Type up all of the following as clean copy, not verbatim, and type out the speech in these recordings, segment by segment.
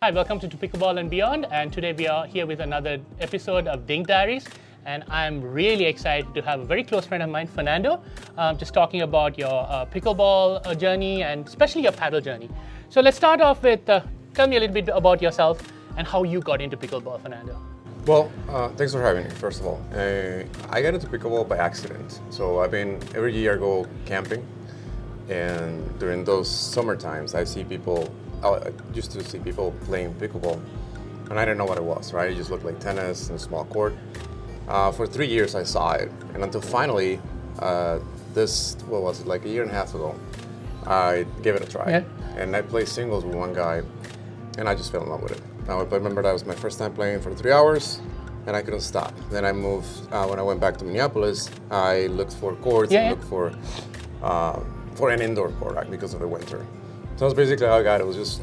Hi, welcome to Pickleball and Beyond, and today we are here with another episode of Dink Diaries, and I'm really excited to have a very close friend of mine, Fernando, just talking about your pickleball journey and especially your paddle journey. So let's start off with, tell me a little bit about yourself and how you got into pickleball, Fernando. Well, thanks for having me, first of all. I got into pickleball by accident. So every year I go camping, and during those summer times, I used to see people playing pickleball, and I didn't know what it was, right? It just looked like tennis in a small court. For 3 years I saw it, and until finally, what was it, like a year and a half ago, I gave it a try. Yeah. And I played singles with one guy, and I just fell in love with it. Now, I remember that was my first time playing for 3 hours, and I couldn't stop. Then I moved, when I went back to Minneapolis, I looked for courts and looked for an indoor court, right, because of the winter. So that's basically how I got it. It was just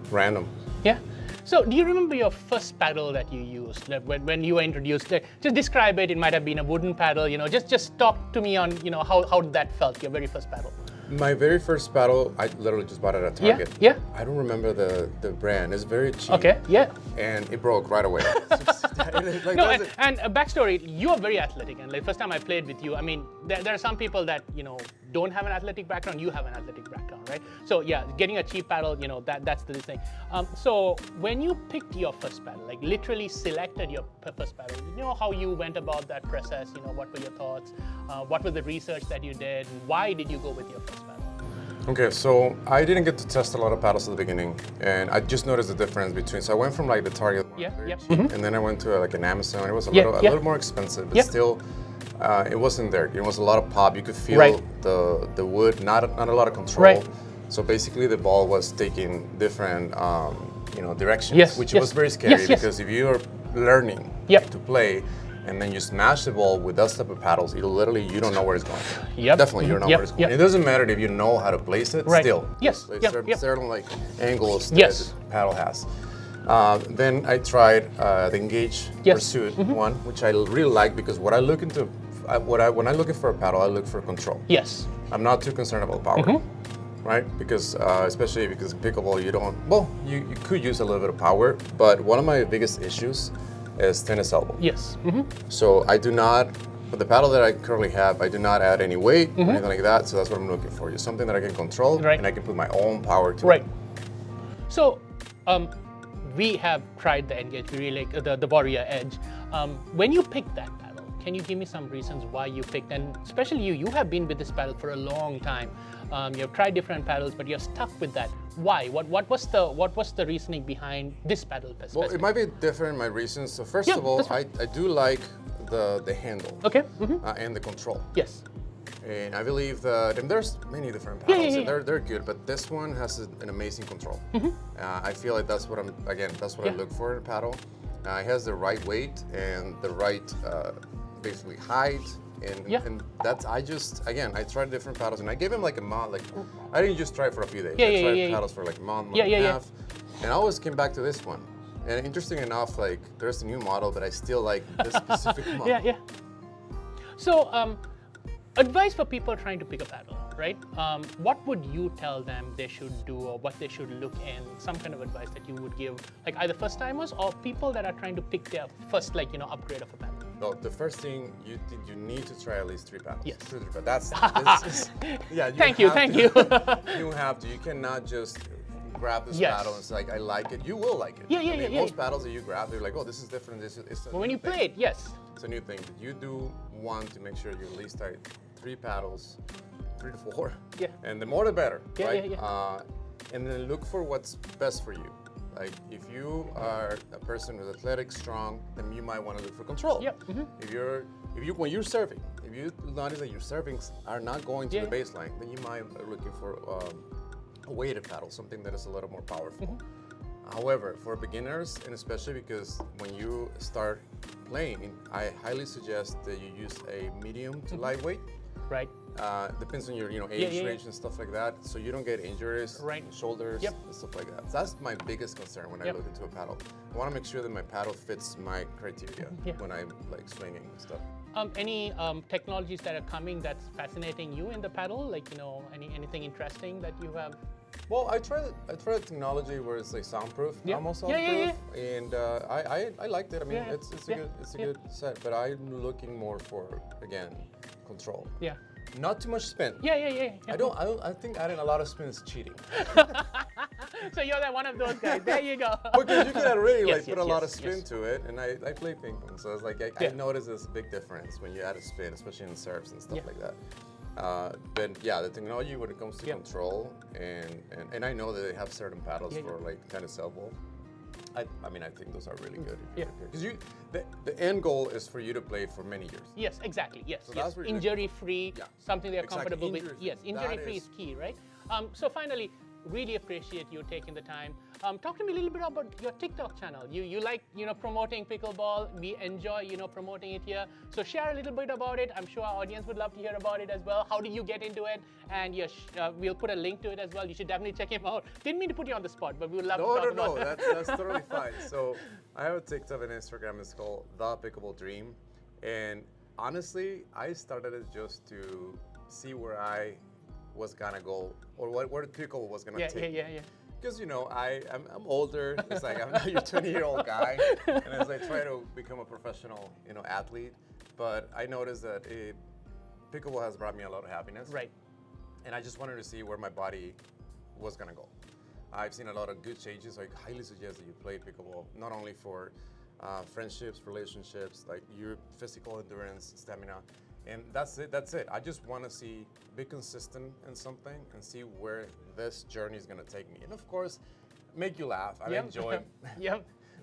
random. Yeah. So do you remember your first paddle that you used, like when you were introduced? Just describe it. It might have been a wooden paddle, just talk to me on, how that felt, your very first paddle. My very first paddle, I literally just bought it at Target. Yeah. I don't remember the brand. It's very cheap. Okay, yeah. And it broke right away. And a backstory, you are very athletic, and like first time I played with you, I mean, there are some people that, don't have an athletic background, you have an athletic background, right? So yeah, getting a cheap paddle, that's the thing. So when you picked your first paddle, like literally selected your first paddle, you know how you went about that process, what were your thoughts? What was the research that you did? Why did you go with your first paddle? Okay, so I didn't get to test a lot of paddles at the beginning, and I just noticed the difference between. So I went from like the Target one, and then I went to like an Amazon. It was a little more expensive, but still, it wasn't there. It was a lot of pop. You could feel the wood, not a lot of control. Right. So basically, the ball was taking different, directions, which was very scary because if you are learning to play, and then you smash the ball with that type of paddles, you don't know where it's going. Definitely, you don't know where it's going. It doesn't matter if you know how to place it, still. Certain like angles that the paddle has. Then I tried the Engage Pursuit one, which I really like because what I look into, when I'm looking for a paddle, I look for control. Yes. I'm not too concerned about power. Right? Because especially because in pickleball, you could use a little bit of power, but one of my biggest issues is tennis elbow. Yes. So I do not, for the paddle that I currently have, I do not add any weight or anything like that. So that's what I'm looking for. Just something that I can control and I can put my own power to it. So we have tried the Engage, we really like the Warrior Edge. When you picked that paddle, can you give me some reasons why you picked, and especially you have been with this paddle for a long time. You have tried different paddles, but you're stuck with that. Why? What was the reasoning behind this paddle? Well, it might be different, my reasons. So first of all, I do like the handle and the control. Yes. And I believe that, and there's many different paddles, and they're good, but this one has an amazing control. I feel like that's what I look for in a paddle. It has the right weight and the right, basically height. And that's, I tried different paddles, and I gave him like a month, I didn't just try it for a few days. I tried paddles for like a month and a half, and I always came back to this one. And interesting enough, like there's a new model, but I still like this specific model. So, advice for people trying to pick a paddle, right? What would you tell them they should do, or what they should look in? Some kind of advice that you would give, like either first timers or people that are trying to pick their first, upgrade of a paddle. Well, the first thing you need to try at least 3 paddles. Yes. 2 or 3 paddles. Thank you. You have to. You cannot just grab this paddle and say, like, I like it. You will like it. Most paddles that you grab, they're like, oh, this is different. But when you play it, yes. It's a new thing. But you do want to make sure you at least try 3 paddles, 3 to 4. Yeah. And the more the better, right? Yeah. And then look for what's best for you. Like if you are a person who's athletic, strong, then you might want to look for control. When you're serving, if you notice that your servings are not going to the baseline, then you might be looking for a weighted paddle, something that is a little more powerful. However, for beginners, and especially because when you start playing, I highly suggest that you use a medium to lightweight. Right. Depends on your age range and stuff like that, so you don't get injuries, shoulders, and stuff like that. So that's my biggest concern when I look into a paddle. I want to make sure that my paddle fits my criteria when I'm like swinging and stuff. Any technologies that are coming that's fascinating you in the paddle? Like, anything interesting that you have? Well, I tried the technology where it's like soundproof, Yeah. almost Yeah, soundproof, yeah, and I liked it. I mean, Yeah, yeah. it's a good set, but I'm looking more for, again, control. Yeah. Not too much spin. Yeah. I think adding a lot of spin is cheating. So you're one of those guys. There you go. Because you can really Yes, put a lot of yes, spin yes. to it, and I play ping pong, so it's like I notice there's a big difference when you add a spin, especially in serves and stuff Yeah. like that. But yeah, the technology when it comes to control, and I know that they have certain paddles for like tennis elbow. I mean, I think those are really good. Because the end goal is for you to play it for many years. Yes, exactly. Yes, So yes. that's really Injury-free, something they're comfortable with. Injury-free. Yes, injury-free That is key, right? So finally, really appreciate you taking the time. Talk to me a little bit about your TikTok channel. You like promoting pickleball. We enjoy promoting it here. So share a little bit about it. I'm sure our audience would love to hear about it as well. How did you get into it? And yes, we'll put a link to it as well. You should definitely check him out. Didn't mean to put you on the spot, but we would love to talk about it. That's totally fine. So I have a TikTok and Instagram. It's called The Pickleball Dream, and honestly, I started it just to see where I was gonna go, or where pickle was gonna take. Yeah. Because I'm older. It's like I'm not your 20-year-old guy, and as I try to become a professional athlete, but I noticed that pickleball has brought me a lot of happiness. Right. And I just wanted to see where my body was gonna go. I've seen a lot of good changes. I highly suggest that you play pickleball, not only for friendships, relationships, like your physical endurance, stamina. And that's it. I just want to be consistent in something and see where this journey is going to take me. And of course, make you laugh. I enjoy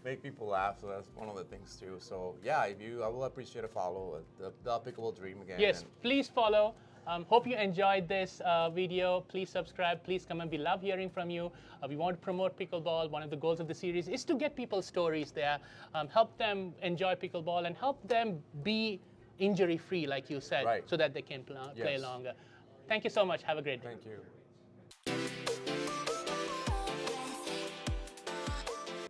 make people laugh. So that's one of the things too. So yeah, I will appreciate a follow. The Pickleball Dream again. Yes, please follow. Hope you enjoyed this video. Please subscribe. Please comment. We love hearing from you. We want to promote pickleball. One of the goals of the series is to get people's stories there, help them enjoy pickleball, and help them be injury-free, like you said, so that they can play longer. Thank you so much. Have a great day. Thank you.